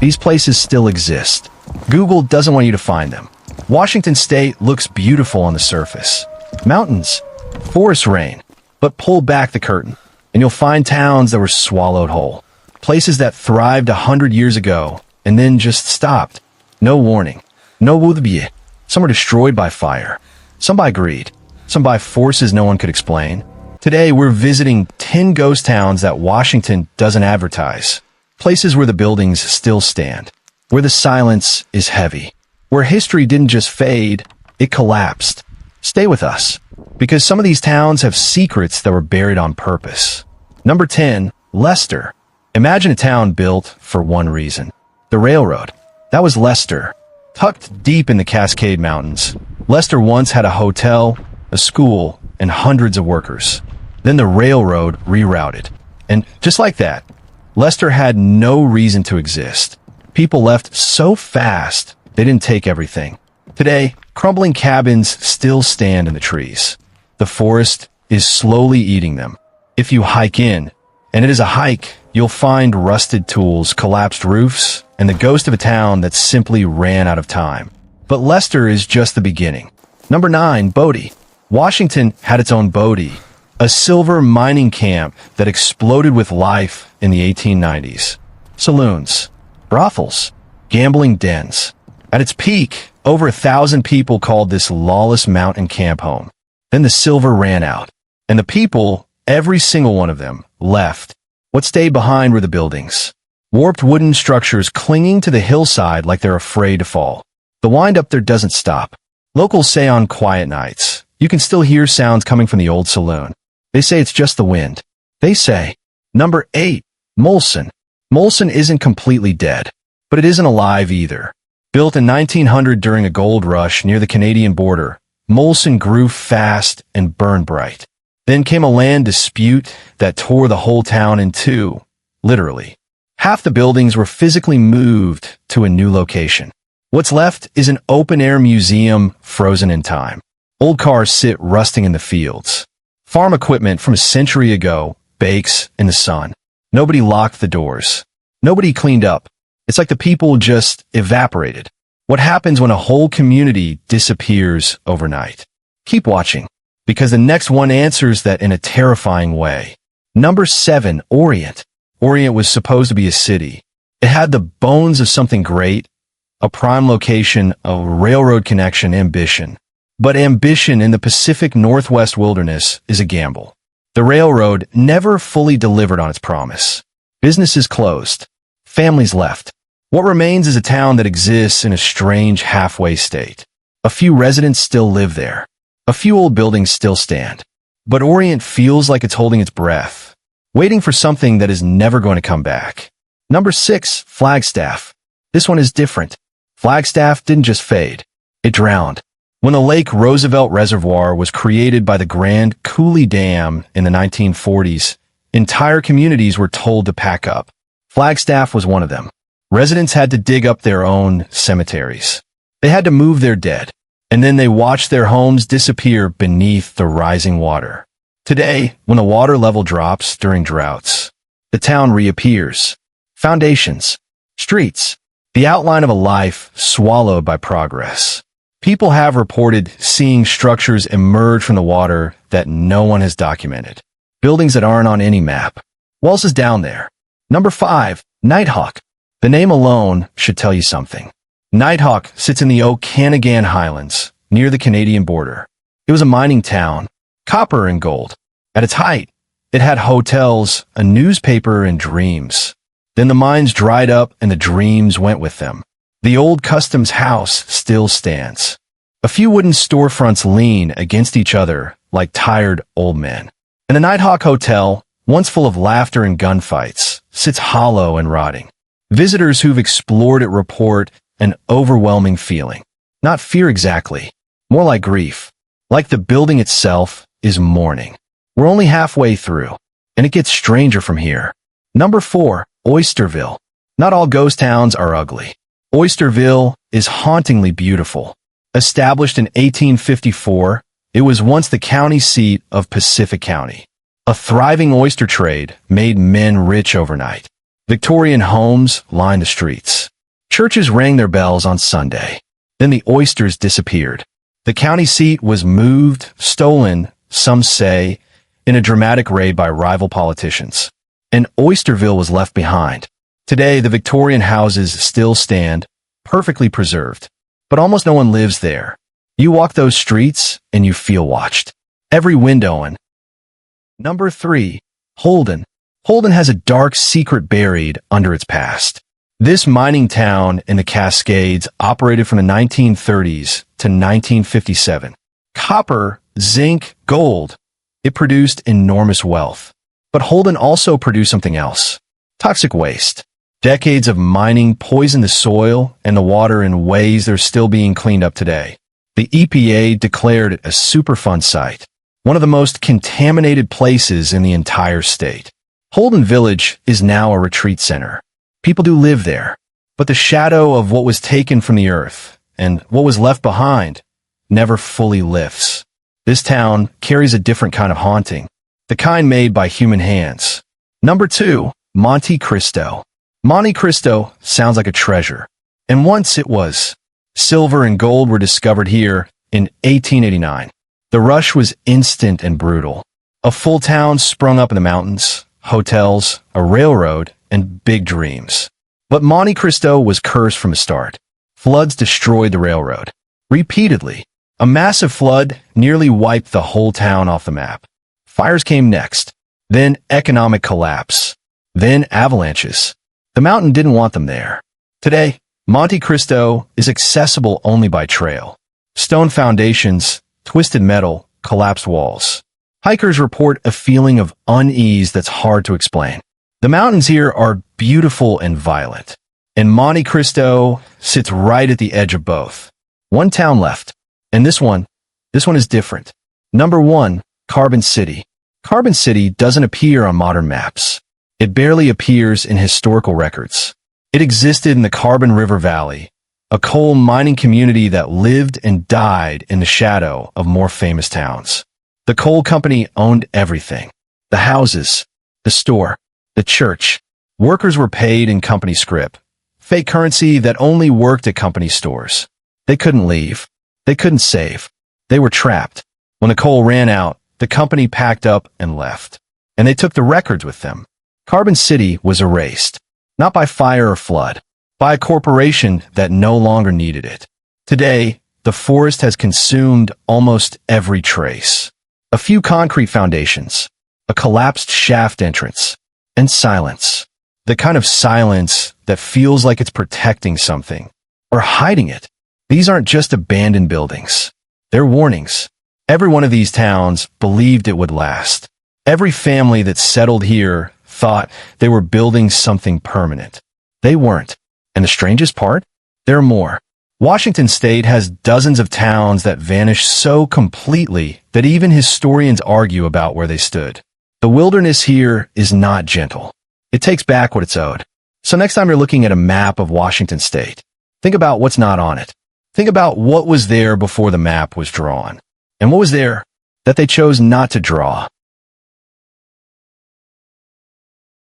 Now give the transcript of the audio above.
These places still exist. Google doesn't want you to find them. Washington State looks beautiful on the surface. Mountains, forests reign, but pull back the curtain, and you'll find towns that were swallowed whole. Places that thrived 100 years ago and then just stopped. No warning. No woodbye. Some were destroyed by fire. Some by greed. Some by forces no one could explain. Today, we're visiting 10 ghost towns that Washington doesn't advertise. Places where the buildings still stand. Where the silence is heavy. Where history didn't just fade, it collapsed. Stay with us, because some of these towns have secrets that were buried on purpose. Number 10, Leicester. Imagine a town built for one reason. The railroad. That was Leicester. Tucked deep in the Cascade Mountains, Leicester once had a hotel, a school, and hundreds of workers. Then the railroad rerouted. And just like that, Leicester had no reason to exist. People left so fast, they didn't take everything. Today, crumbling cabins still stand in the trees. The forest is slowly eating them. If you hike in, and it is a hike, you'll find rusted tools, collapsed roofs, and the ghost of a town that simply ran out of time. But Leicester is just the beginning. Number 9, Bodie. Washington had its own Bodie, a silver mining camp that exploded with life in the 1890s. Saloons, brothels, gambling dens. At its peak, over 1,000 people called this lawless mountain camp home. Then the silver ran out, and the people, every single one of them, left. What stayed behind were the buildings. Warped wooden structures clinging to the hillside like they're afraid to fall. The wind up there doesn't stop. Locals say on quiet nights, you can still hear sounds coming from the old saloon. They say it's just the wind. They say. Number 8, Molson. Molson isn't completely dead, but it isn't alive either. Built in 1900 during a gold rush near the Canadian border, Molson grew fast and burned bright. Then came a land dispute that tore the whole town in two, literally. Half the buildings were physically moved to a new location. What's left is an open-air museum frozen in time. Old cars sit rusting in the fields. Farm equipment from a century ago bakes in the sun. Nobody locked the doors. Nobody cleaned up. It's like the people just evaporated. What happens when a whole community disappears overnight? Keep watching, because the next one answers that in a terrifying way. Number 7, Orient. Orient was supposed to be a city. It had the bones of something great, a prime location, a railroad connection, ambition. But ambition in the Pacific Northwest wilderness is a gamble. The railroad never fully delivered on its promise. Businesses closed. Families left. What remains is a town that exists in a strange halfway state. A few residents still live there. A few old buildings still stand. But Orient feels like it's holding its breath, waiting for something that is never going to come back. Number 6, Flagstaff. This one is different. Flagstaff didn't just fade. It drowned. When the Lake Roosevelt Reservoir was created by the Grand Coulee Dam in the 1940s, entire communities were told to pack up. Flagstaff was one of them. Residents had to dig up their own cemeteries. They had to move their dead, and then they watched their homes disappear beneath the rising water. Today, when the water level drops during droughts, the town reappears. Foundations, streets, the outline of a life swallowed by progress. People have reported seeing structures emerge from the water that no one has documented. Buildings that aren't on any map. What else is down there? Number 5, Nighthawk. The name alone should tell you something. Nighthawk sits in the Okanagan Highlands, near the Canadian border. It was a mining town, copper and gold. At its height, it had hotels, a newspaper, and dreams. Then the mines dried up and the dreams went with them. The old customs house still stands. A few wooden storefronts lean against each other like tired old men. And the Nighthawk Hotel, once full of laughter and gunfights, sits hollow and rotting. Visitors who've explored it report an overwhelming feeling. Not fear exactly, more like grief. Like the building itself is mourning. We're only halfway through, and it gets stranger from here. Number 4, Oysterville. Not all ghost towns are ugly. Oysterville is hauntingly beautiful. Established in 1854, it was once the county seat of Pacific County. A thriving oyster trade made men rich overnight. Victorian homes line the streets. Churches rang their bells on Sunday. Then the oysters disappeared. The county seat was moved, stolen, some say, in a dramatic raid by rival politicians. And Oysterville was left behind. Today, the Victorian houses still stand, perfectly preserved. But almost no one lives there. You walk those streets and you feel watched. Every window and... Number 3. Holden. Holden has a dark secret buried under its past. This mining town in the Cascades operated from the 1930s to 1957. Copper, zinc, gold. It produced enormous wealth. But Holden also produced something else. Toxic waste. Decades of mining poisoned the soil and the water in ways they're still being cleaned up today. The EPA declared it a Superfund site, one of the most contaminated places in the entire state. Holden Village is now a retreat center. People do live there, but the shadow of what was taken from the earth and what was left behind never fully lifts. This town carries a different kind of haunting, the kind made by human hands. Number 2, Monte Cristo. Monte Cristo sounds like a treasure, and once it was. Silver and gold were discovered here in 1889. The rush was instant and brutal. A full town sprung up in the mountains, hotels, a railroad, and big dreams. But Monte Cristo was cursed from the start. Floods destroyed the railroad. Repeatedly, a massive flood nearly wiped the whole town off the map. Fires came next, then economic collapse, then avalanches. The mountain didn't want them there. Today, Monte Cristo is accessible only by trail. Stone foundations, twisted metal, collapsed walls. Hikers report a feeling of unease that's hard to explain. The mountains here are beautiful and violent, and Monte Cristo sits right at the edge of both. One town left, and this one is different. Number 1, Carbon City. Carbon City doesn't appear on modern maps. It barely appears in historical records. It existed in the Carbon River Valley, a coal mining community that lived and died in the shadow of more famous towns. The coal company owned everything. The houses, the store, the church. Workers were paid in company scrip, fake currency that only worked at company stores. They couldn't leave. They couldn't save. They were trapped. When the coal ran out, the company packed up and left. And they took the records with them. Carbon City was erased, not by fire or flood, by a corporation that no longer needed it. Today, the forest has consumed almost every trace. A few concrete foundations, a collapsed shaft entrance, and silence. The kind of silence that feels like it's protecting something, or hiding it. These aren't just abandoned buildings. They're warnings. Every one of these towns believed it would last. Every family that settled here thought they were building something permanent. They weren't. And the strangest part? There are more. Washington State has dozens of towns that vanished so completely that even historians argue about where they stood. The wilderness here is not gentle. It takes back what it's owed. So next time you're looking at a map of Washington State, think about what's not on it. Think about what was there before the map was drawn, and what was there that they chose not to draw.